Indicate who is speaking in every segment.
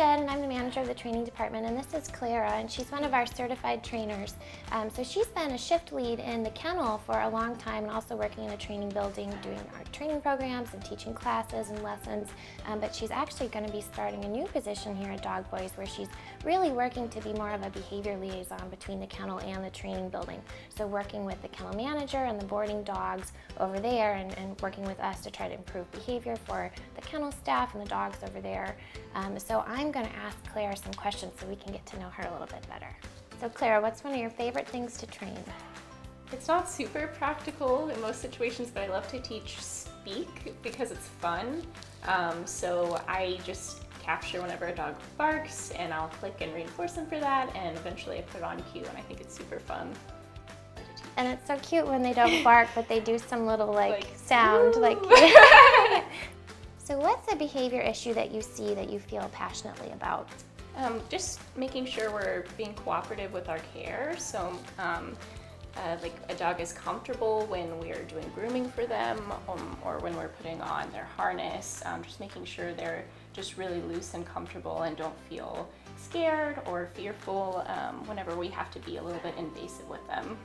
Speaker 1: Jen, and I'm the manager of the training department, and this is Clara, and she's one of our certified trainers. So she's been a shift lead in the kennel for a long time, and also working in a training building, doing our training programs and teaching classes and lessons. But she's actually going to be starting a new position here at DogBoy's, where she's really working to be more of a behavior liaison between the kennel and the training building. So working with the kennel manager and the boarding dogs over there, and working with us to try to improve behavior for the kennel staff and the dogs over there. So I'm going to ask Clara some questions so we can get to know her a little bit better. So Clara, what's one of your favorite things to train?
Speaker 2: It's not super practical in most situations, but I love to teach speak because it's fun. So I just capture whenever a dog barks, and I'll click and reinforce them for that, and eventually I put it on cue, and I think it's super fun to teach.
Speaker 1: And it's so cute when they don't bark, but they do some little sound. So what's a behavior issue that you see that you feel passionately about?
Speaker 2: Just making sure we're being cooperative with our care. So like a dog is comfortable when we're doing grooming for them, or when we're putting on their harness, just making sure they're just really loose and comfortable and don't feel scared or fearful whenever we have to be a little bit invasive with them.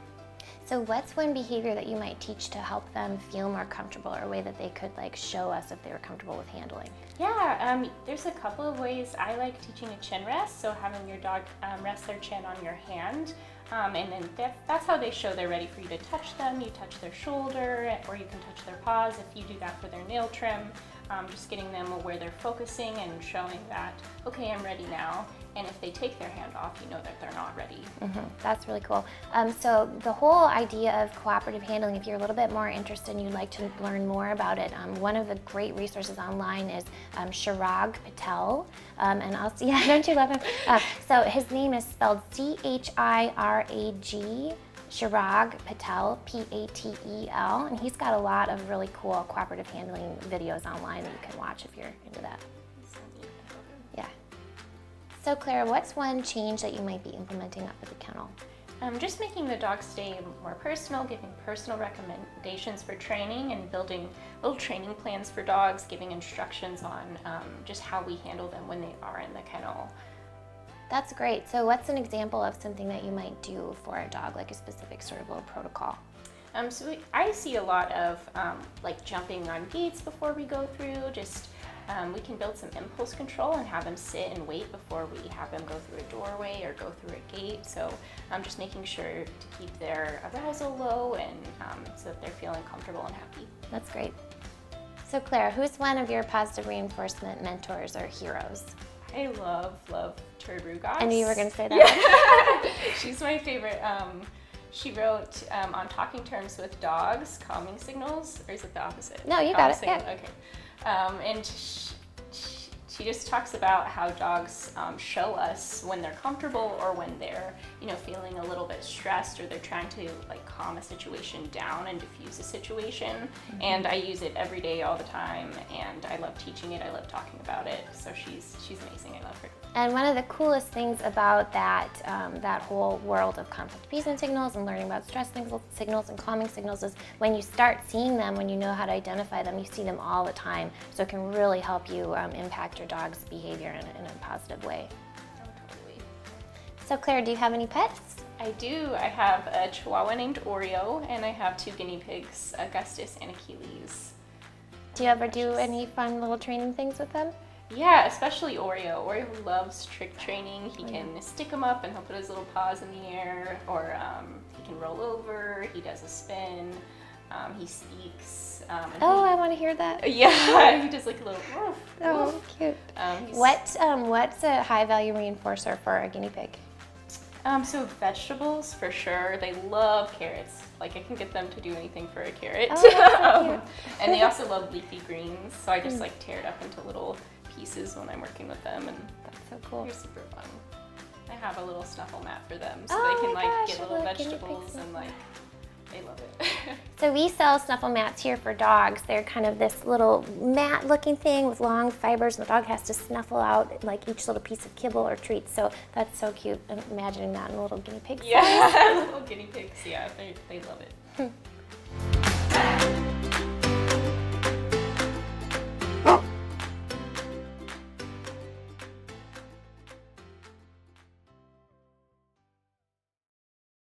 Speaker 1: So what's one behavior that you might teach to help them feel more comfortable, or a way that they could show us if they were comfortable with handling?
Speaker 2: Yeah, there's a couple of ways. I like teaching a chin rest, so having your dog rest their chin on your hand, and then that's how they show they're ready for you to touch them. You touch their shoulder, or you can touch their paws if you do that for their nail trim. Just getting them where they're focusing and showing that, okay, I'm ready now. And if they take their hand off, you know that they're not ready.
Speaker 1: That's really cool. So the whole idea of cooperative handling, if you're a little bit more interested and you'd like to learn more about it, one of the great resources online is Chirag Patel. And I'll see, yeah, don't you love him? So his name is spelled C-H-I-R-A-G. Chirag Patel, P-A-T-E-L, and he's got a lot of really cool cooperative handling videos online that you can watch if you're into that. Yeah. So Clara, what's one change that you might be implementing up at the kennel?
Speaker 2: Just making the dog stay more personal, giving personal recommendations for training, and building little training plans for dogs, giving instructions on just how we handle them when they are in the kennel.
Speaker 1: That's great. So what's an example of something that you might do for a dog, like a specific sort of little protocol?
Speaker 2: So I see a lot of jumping on gates before we go through. Just we can build some impulse control and have them sit and wait before we have them go through a doorway or go through a gate. So I'm just making sure to keep their arousal low, and so that they're feeling comfortable and happy.
Speaker 1: That's great. So Clara, who's one of your positive reinforcement mentors or heroes?
Speaker 2: I love TURID RUGAAS.
Speaker 1: I knew you were going to say that.
Speaker 2: Yeah. She's my favorite. She wrote on talking terms with dogs, calming signals, or is it the opposite?
Speaker 1: No, you got it. Yeah.
Speaker 2: Okay. And she just talks about how dogs show us when they're comfortable, or when they're feeling a little bit stressed, or they're trying to calm a situation down and diffuse a situation. And I use it every day, all the time, and I love teaching it. I love talking about it. So she's amazing. I love her.
Speaker 1: And one of the coolest things about that that whole world of conflict appeasement signals and learning about stress signals and calming signals is when you start seeing them, when you know how to identify them, you see them all the time. So it can really help you impact your dog's behavior in a positive way.
Speaker 2: Oh, totally.
Speaker 1: So Clara, do you have any pets?
Speaker 2: I do. I have a Chihuahua named Oreo, and I have 2 guinea pigs, Augustus and Achilles.
Speaker 1: Do you ever do any fun little training things with them?
Speaker 2: Yeah, especially Oreo. Oreo loves trick training. He can stick them up and he'll put his little paws in the air, or he can roll over, he does a spin, he speaks.
Speaker 1: I want to hear that.
Speaker 2: Yeah, he does like a little woof.
Speaker 1: Oh,
Speaker 2: woof.
Speaker 1: cute. What's a high value reinforcer for a guinea pig?
Speaker 2: So vegetables, for sure. They love carrots. I can get them to do anything for a carrot.
Speaker 1: Oh, that's so cute.
Speaker 2: And they also love leafy greens, so I just tear it up into little pieces when I'm working with them, and
Speaker 1: that's so cool.
Speaker 2: They're super fun. I have a little snuffle mat for them, so
Speaker 1: Oh
Speaker 2: they can
Speaker 1: my gosh,
Speaker 2: get
Speaker 1: I
Speaker 2: little
Speaker 1: love guinea
Speaker 2: vegetables,
Speaker 1: pigs.
Speaker 2: and they love it.
Speaker 1: So we sell snuffle mats here for dogs. They're kind of this little mat looking thing with long fibers, and the dog has to snuffle out each little piece of kibble or treat. So that's so cute. I'm imagining that in a little guinea pig.
Speaker 2: Yeah, little guinea pigs. Yeah, they love it.